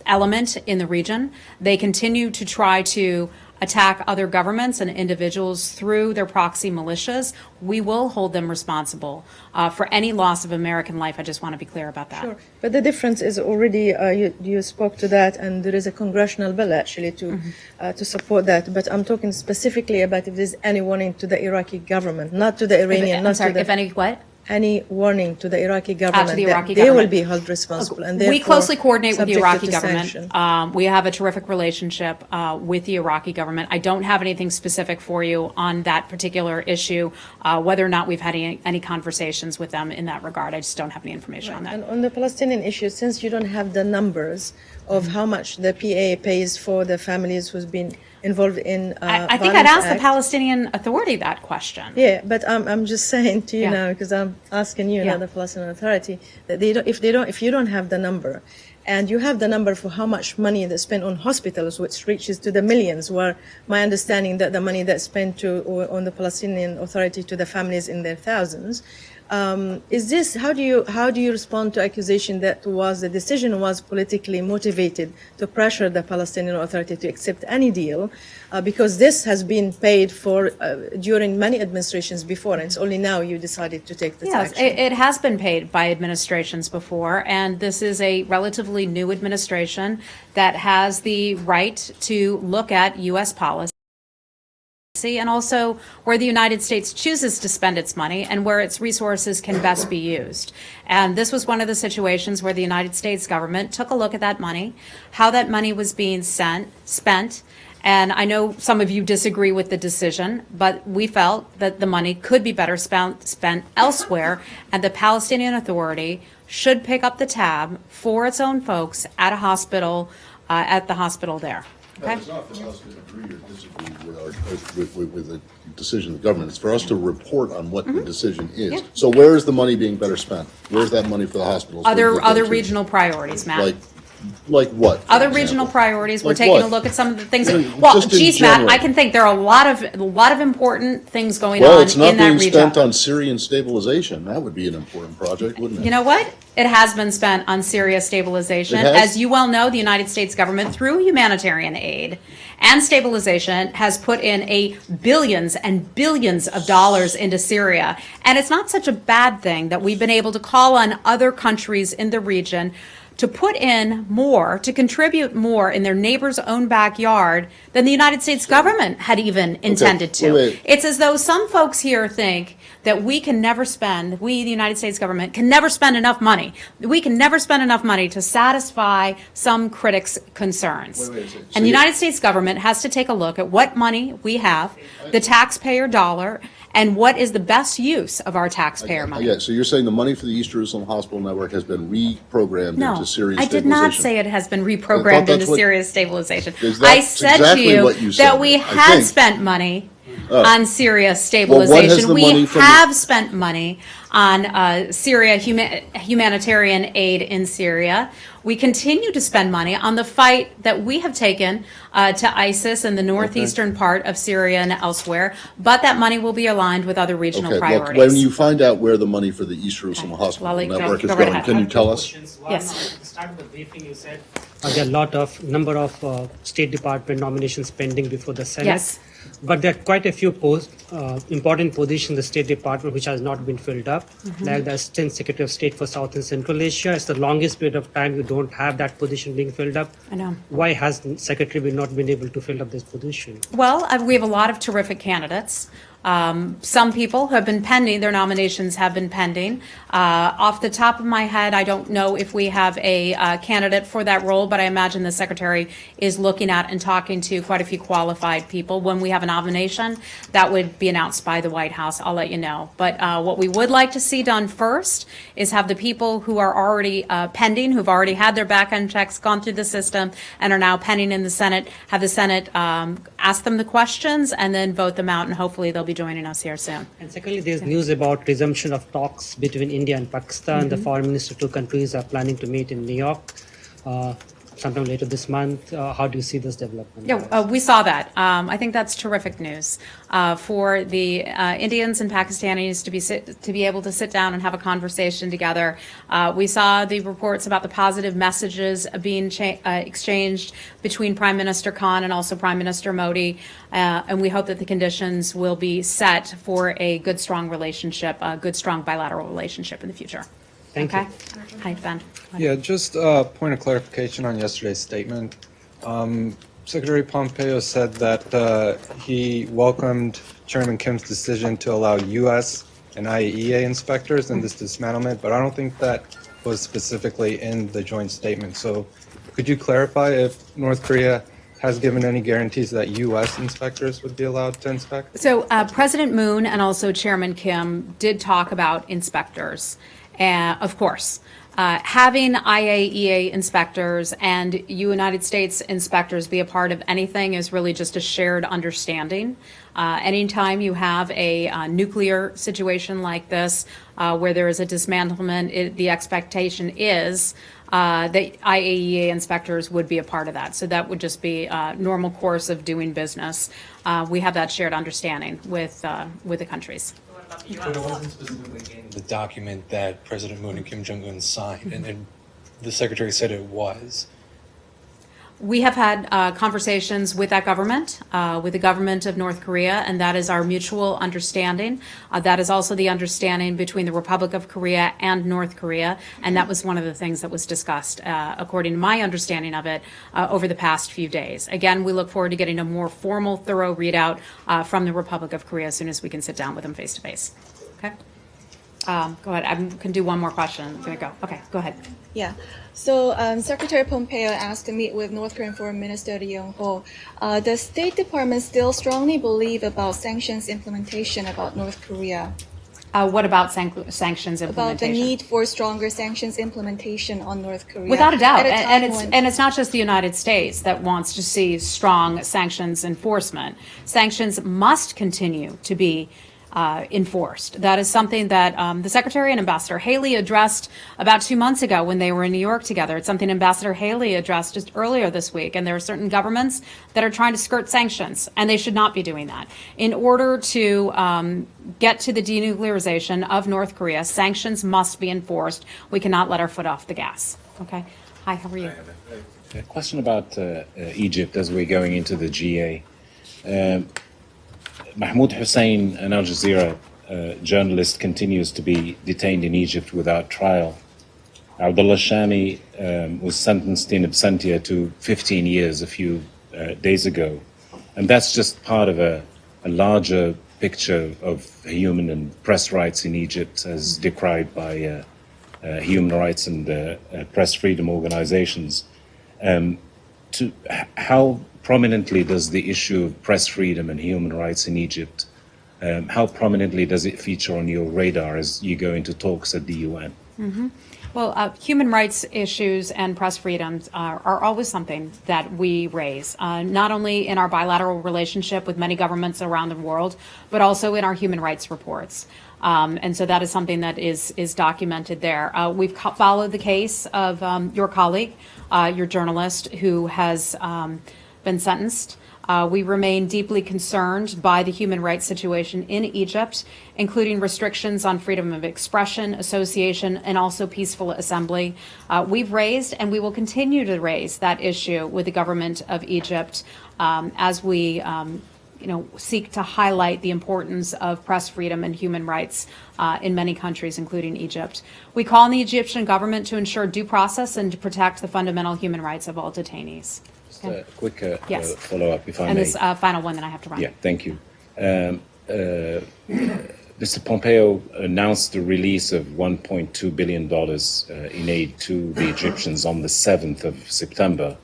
element in the region. They continue to try to attack other governments and individuals through their proxy militias. We will hold them responsible for any loss of American life. I just want to be clear about that. Sure, but the difference is already, you spoke to that, and there is a congressional bill actually to support that. But I'm talking specifically about if there's any warning to the Iraqi government, not to the Iranian. If any what? Any warning to the Iraqi government, to the Iraqi they government. will be held responsible. And we closely coordinate with the Iraqi government. Sanction. We have a terrific relationship with the Iraqi government. I don't have anything specific for you on that particular issue, whether or not we've had any conversations with them in that regard. I just don't have any information on that. And on the Palestinian issue, since you don't have the numbers of how much the PA pays for the families who's been involved in I think I'd ask the Palestinian Authority that question. Yeah, but I'm just saying to you now, because I'm asking you, not the Palestinian Authority, that if you don't have the number, and you have the number for how much money that's spent on hospitals, which reaches to the millions, where my understanding that the money that's spent on the Palestinian Authority to the families in their thousands, Is this how do you respond to accusation that the decision was politically motivated to pressure the Palestinian Authority to accept any deal, because this has been paid for during many administrations before, and it's only now you decided to take this Yes, action? it has been paid by administrations before, and this is a relatively new administration that has the right to look at U.S. policy and also where the United States chooses to spend its money and where its resources can best be used. And this was one of the situations where the United States government took a look at that money, how that money was being spent. And I know some of you disagree with the decision, but we felt that the money could be better spent elsewhere, and the Palestinian Authority should pick up the tab for its own folks at a hospital, at the hospital there. Okay? It's not for us to agree or disagree with the decision of the government. It's for us to report on what the decision is. Yeah. So where is the money being better spent? Where's that money for the hospitals? Other regional priorities, Matt. Like what? Other regional priorities. We're Like taking what? a look at some of the things. Well, Just in geez, Matt, general. I can think there are a lot of important things going Well, on it's not in that being region. spent on Syrian stabilization. That would be an important project, wouldn't it? You know what? It has been spent on Syria stabilization. It has? As you well know, the United States government, through humanitarian aid and stabilization, has put in billions and billions of dollars into Syria. And it's not such a bad thing that we've been able to call on other countries in the region to put in more, to contribute more in their neighbor's own backyard than the United States government had even intended to. wait. It's as though some folks here think that we, the United States government, can never spend enough money. We can never spend enough money to satisfy some critics' concerns. Wait a second. And the United States government has to take a look at what money we have, the taxpayer dollar, and what is the best use of our taxpayer money. Yeah, so you're saying the money for the East Jerusalem Hospital Network has been reprogrammed No, into Syrian I stabilization? did not say it has been I reprogrammed thought that's into what- Syria stabilization. Is I that said exactly to you what you that said, we I had think. spent money Oh. on Syria Well, what has stabilization. the money We from have spent money on Syria humanitarian aid in Syria. We continue to spend money on the fight that we have taken to ISIS in the northeastern part of Syria and elsewhere, but that money will be aligned with other regional Okay, look, priorities. when you find out where the money for the East Jerusalem Hospital Well, Network go is right going, ahead. can you tell us? Yes. At the start of the briefing, you said there are a lot of number of State Department nominations pending before the Senate. Yes. But there are quite a few important positions in the State Department which has not been filled up. Like the Assistant Secretary of State for South and Central Asia. It's the longest period of time you don't have that position being filled up. I know. Why has the Secretary not been able to fill up this position? Well, we have a lot of terrific candidates. Some people have been pending, their nominations have been pending. Off the top of my head, I don't know if we have a candidate for that role, but I imagine the Secretary is looking at and talking to quite a few qualified people. When we have a nomination, that would be announced by the White House. I'll let you know. But what we would like to see done first is have the people who are already pending, who've already had their back-end checks, gone through the system, and are now pending in the Senate, have the Senate ask them the questions and then vote them out, and hopefully they'll be joining us here soon. And secondly, there's news about resumption of talks between India and Pakistan. The foreign minister of two countries are planning to meet in New York sometime later this month. How do you see this development? Yeah, we saw that. I think that's terrific news for the Indians and Pakistanis to be able to sit down and have a conversation together. We saw the reports about the positive messages being exchanged between Prime Minister Khan and also Prime Minister Modi, and we hope that the conditions will be set for a good, strong relationship, a good, strong bilateral relationship in the future. Thank okay? you. Hi, Ben. Yeah, just a point of clarification on yesterday's statement. Secretary Pompeo said that he welcomed Chairman Kim's decision to allow U.S. and IAEA inspectors in this dismantlement, but I don't think that was specifically in the joint statement. So could you clarify if North Korea has given any guarantees that U.S. inspectors would be allowed to inspect? So President Moon and also Chairman Kim did talk about inspectors. Of course, having IAEA inspectors and United States inspectors be a part of anything is really just a shared understanding. Anytime you have a nuclear situation like this, where there is a dismantlement, the expectation is that IAEA inspectors would be a part of that. So that would just be a normal course of doing business. We have that shared understanding with the countries. about the But it U.S. wasn't specifically in the document that President Moon and Kim Jong-un signed, and the secretary said it was. We have had conversations with that government, with the government of North Korea, and that is our mutual understanding. That is also the understanding between the Republic of Korea and North Korea, and that was one of the things that was discussed, according to my understanding of it, over the past few days. Again, we look forward to getting a more formal, thorough readout from the Republic of Korea as soon as we can sit down with them face to face. Okay? Go ahead. I can do one more question. I'm going to go. Okay, go ahead. Yeah. So Secretary Pompeo asked to meet with North Korean Foreign Minister Lee Yong-ho. Does State Department still strongly believe about sanctions implementation about North Korea? What about sanctions implementation? About the need for stronger sanctions implementation on North Korea. Without a doubt, and it's not just the United States that wants to see strong sanctions enforcement. Sanctions must continue to be enforced. That is something that the Secretary and Ambassador Haley addressed about 2 months ago when they were in New York together. It's something Ambassador Haley addressed just earlier this week. And there are certain governments that are trying to skirt sanctions, and they should not be doing that. In order to get to the denuclearization of North Korea, sanctions must be enforced. We cannot let our foot off the gas. Okay. Hi, how are you? A question about Egypt as we're going into the GA. Mahmoud Hussein, an Al Jazeera journalist, continues to be detained in Egypt without trial. Abdullah Shami was sentenced in absentia to 15 years a few days ago. And that's just part of a larger picture of human and press rights in Egypt as decried by human rights and press freedom organizations. How prominently does the issue of press freedom and human rights in Egypt, how prominently does it feature on your radar as you go into talks at the UN? Mm-hmm. Well, human rights issues and press freedoms are always something that we raise, not only in our bilateral relationship with many governments around the world, but also in our human rights reports. And so that is something that is documented there. We've followed the case of your colleague, your journalist, who has been sentenced. We remain deeply concerned by the human rights situation in Egypt, including restrictions on freedom of expression, association, and also peaceful assembly. We've raised and we will continue to raise that issue with the government of Egypt as we seek to highlight the importance of press freedom and human rights in many countries, including Egypt. We call on the Egyptian government to ensure due process and to protect the fundamental human rights of all detainees. Just a quick Yes. follow-up, if I And may. this final one that I have to run. Yeah, thank you. Mr. Pompeo announced the release of $1.2 billion in aid to the Egyptians on the 7th of September.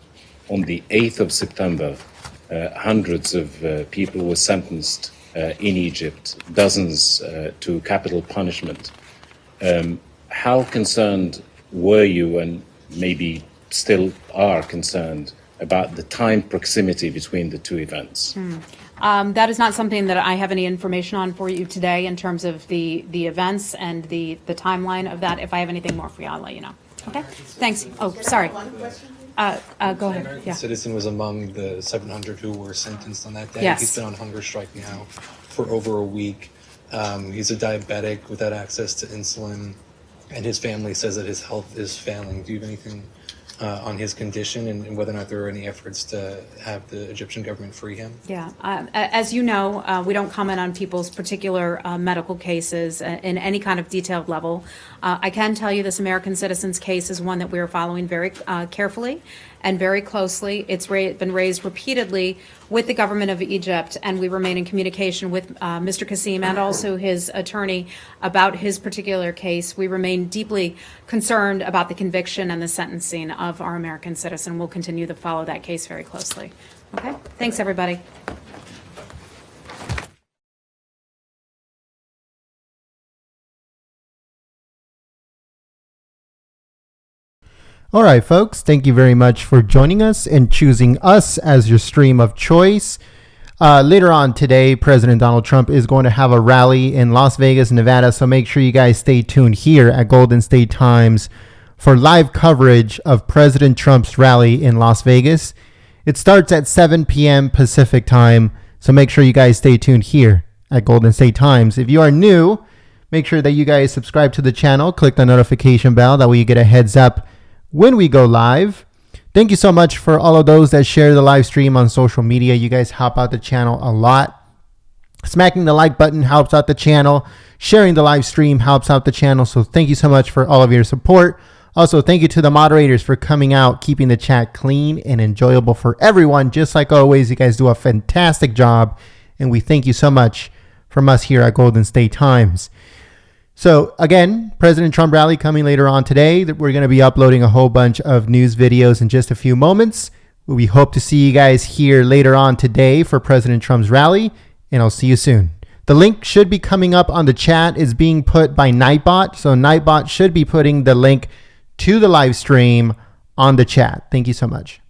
On the 8th of September, hundreds of people were sentenced in Egypt, dozens to capital punishment. How concerned were you, and maybe still are concerned, about the time proximity between the two events? That is not something that I have any information on for you today in terms of the events and the timeline of that. If I have anything more for you, I'll let you know. Okay? Thanks. Oh, sorry. Go ahead. American Yeah. citizen was among the 700 who were sentenced on that day. Yes. He's been on hunger strike now for over a week. He's a diabetic without access to insulin, and his family says that his health is failing. Do you have anything on his condition and whether or not there are any efforts to have the Egyptian government free him? Yeah. As you know, we don't comment on people's particular medical cases in any kind of detailed level. I can tell you this American citizen's case is one that we are following very carefully and very closely. It's been raised repeatedly with the government of Egypt, and we remain in communication with Mr. Kassim and also his attorney about his particular case. We remain deeply concerned about the conviction and the sentencing of our American citizen. We'll continue to follow that case very closely. Okay? Thanks, everybody. All right, folks, thank you very much for joining us and choosing us as your stream of choice. Later on today, President Donald Trump is going to have a rally in Las Vegas, Nevada, so make sure you guys stay tuned here at Golden State Times for live coverage of President Trump's rally in Las Vegas. It starts at 7 p.m. Pacific time, so make sure you guys stay tuned here at Golden State Times. If you are new, make sure that you guys subscribe to the channel, click the notification bell, that way you get a heads up when we go live. Thank you so much for all of those that share the live stream on social media. You guys help out the channel a lot. Smacking the like button helps out the channel. Sharing the live stream helps out the channel. So thank you so much for all of your support. Also, thank you to the moderators for coming out, keeping the chat clean and enjoyable for everyone. Just like always, you guys do a fantastic job. And we thank you so much from us here at Golden State Times. So again, President Trump rally coming later on today. We're going to be uploading a whole bunch of news videos in just a few moments. We hope to see you guys here later on today for President Trump's rally. And I'll see you soon. The link should be coming up on the chat. Is being put by Nightbot. So Nightbot should be putting the link to the live stream on the chat. Thank you so much.